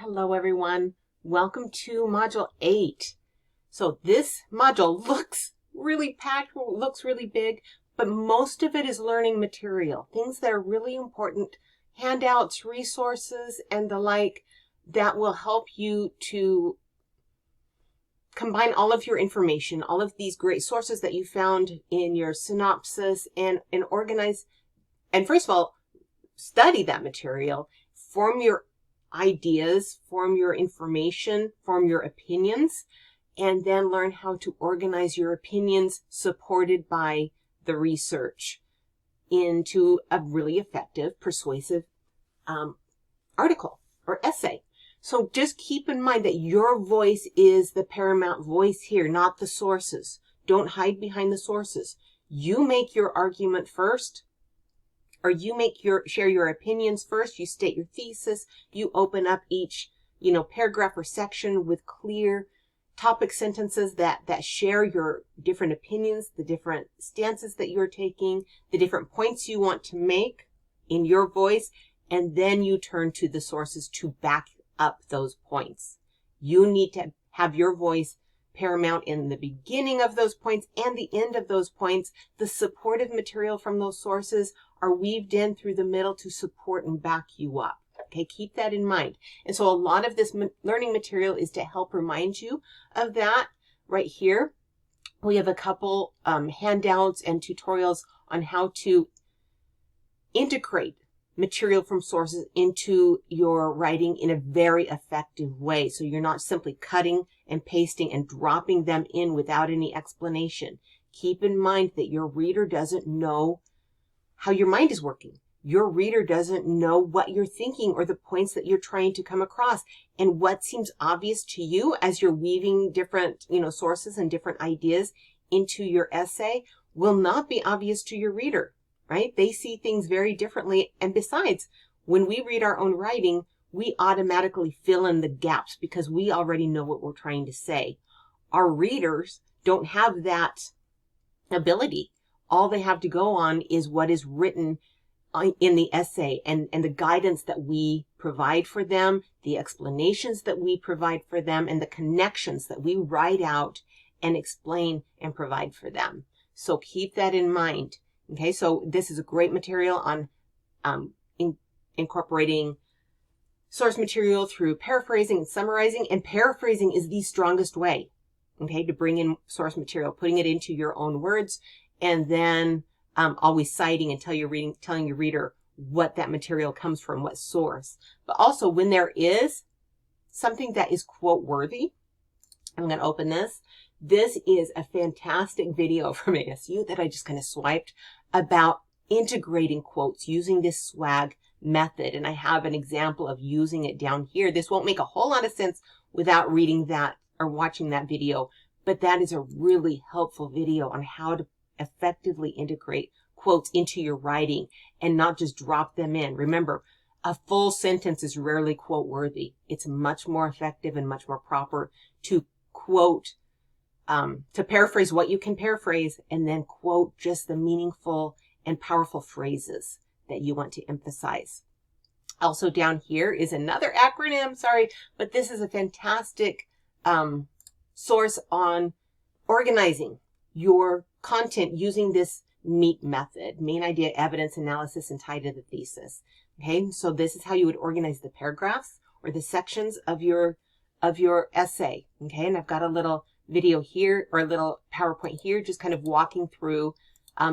Hello everyone. Welcome to Module 8. So this module looks really packed, looks really big, but most of it is learning material, things that are really important, handouts, resources, and the like that will help you to combine all of your information, all of these great sources that you found in your synopsis and organize, and first of all, study that material, form your ideas, form your information, form your opinions, and then learn how to organize your opinions supported by the research into a really effective, persuasive article or essay. So just keep in mind that your voice is the paramount voice here, not the sources. Don't hide behind the sources. You make your argument first, or you share your opinions first. You state your thesis. You open up each, paragraph or section with clear topic sentences that share your different opinions, the different stances that you're taking, the different points you want to make in your voice, and then you turn to the sources to back up those points. You need to have your voice paramount in the beginning of those points and the end of those points. The supportive material from those sources are weaved in through the middle to support and back you up. Okay, keep that in mind. And so a lot of this learning material is to help remind you of that. Right here, we have a couple handouts and tutorials on how to integrate material from sources into your writing in a very effective way. So you're not simply cutting and pasting and dropping them in without any explanation. Keep in mind that your reader doesn't know how your mind is working. Your reader doesn't know what you're thinking or the points that you're trying to come across. And what seems obvious to you as you're weaving different, sources and different ideas into your essay will not be obvious to your reader, right? They see things very differently. And besides, when we read our own writing, we automatically fill in the gaps because we already know what we're trying to say. Our readers don't have that ability. All they have to go on is what is written in the essay and the guidance that we provide for them, the explanations that we provide for them, and the connections that we write out and explain and provide for them. So keep that in mind. Okay, so this is a great material on incorporating source material through paraphrasing and summarizing. And paraphrasing is the strongest way, okay, to bring in source material, putting it into your own words, and then always citing and telling your reader what that material comes from, what source. But also when there is something that is quote worthy, I'm going to open this. This is a fantastic video from ASU that I just kind of swiped about integrating quotes using this swag method. And I have an example of using it down here. This won't make a whole lot of sense without reading that or watching that video, but that is a really helpful video on how to effectively integrate quotes into your writing and not just drop them in. Remember, a full sentence is rarely quote worthy. It's much more effective and much more proper to quote, to paraphrase what you can paraphrase and then quote just the meaningful and powerful phrases that you want to emphasize. Also down here is another acronym, sorry, but this is a fantastic source on organizing your content using this MEAT method, main idea, evidence, analysis, and tie to the thesis. Okay, so this is how you would organize the paragraphs or the sections of your essay. Okay, and I've got a little video here or a little PowerPoint here, just kind of walking through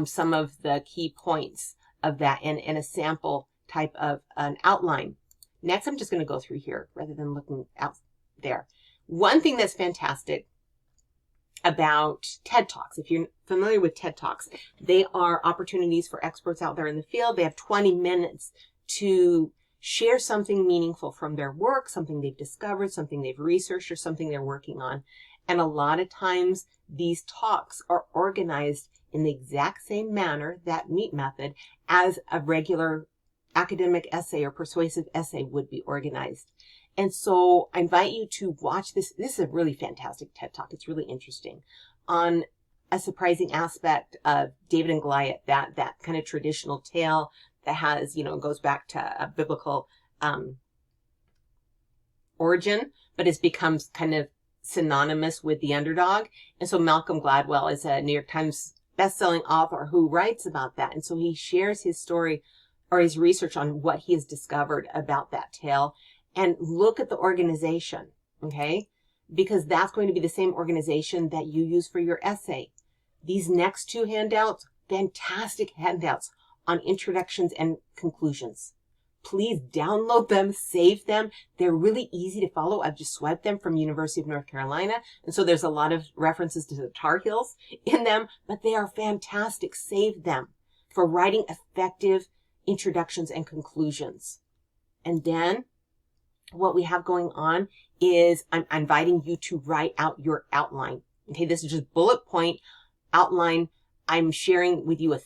some of the key points of that and a sample type of an outline. Next, I'm just going to go through here rather than looking out there. One thing that's fantastic about TED Talks. If you're familiar with TED Talks, they are opportunities for experts out there in the field. They have 20 minutes to share something meaningful from their work, something they've discovered, something they've researched, or something they're working on. And a lot of times these talks are organized in the exact same manner, that MEAT method, as a regular academic essay or persuasive essay would be organized. And so I invite you to watch this. This is a really fantastic TED Talk. It's really interesting on a surprising aspect of David and Goliath, that kind of traditional tale that has, goes back to a biblical origin, but it's become kind of synonymous with the underdog. And so Malcolm Gladwell is a New York Times best-selling author who writes about that. And so he shares his story or his research on what he has discovered about that tale. And look at the organization, okay? Because that's going to be the same organization that you use for your essay. These next two handouts, fantastic handouts on introductions and conclusions. Please download them, save them. They're really easy to follow. I've just swiped them from University of North Carolina. And so there's a lot of references to the Tar Heels in them, but they are fantastic. Save them for writing effective introductions and conclusions. And then what we have going on is I'm inviting you to write out your outline. Okay, this is just bullet point outline. I'm sharing with you a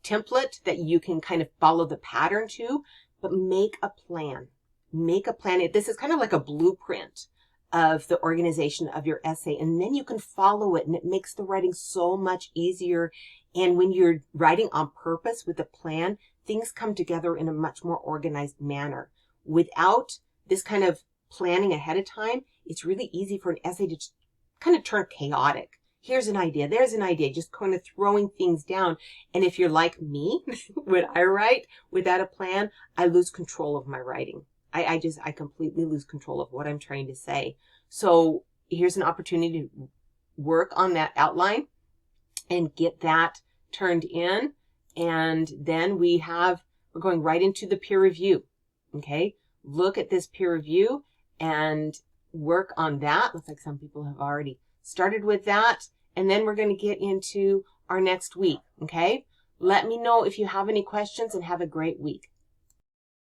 template that you can kind of follow the pattern to, but make a plan. Make a plan. This is kind of like a blueprint of the organization of your essay, and then you can follow it, and it makes the writing so much easier. And when you're writing on purpose with a plan, things come together in a much more organized manner. Without this kind of planning ahead of time, it's really easy for an essay to just kind of turn chaotic. Here's an idea, there's an idea, just kind of throwing things down. And if you're like me, when I write without a plan, I lose control of my writing. I completely lose control of what I'm trying to say. So here's an opportunity to work on that outline and get that turned in. And then we're going right into the peer review. Okay. Look at this peer review and work on that. Looks like some people have already started with that. And then we're going to get into our next week. Okay. Let me know if you have any questions, and have a great week.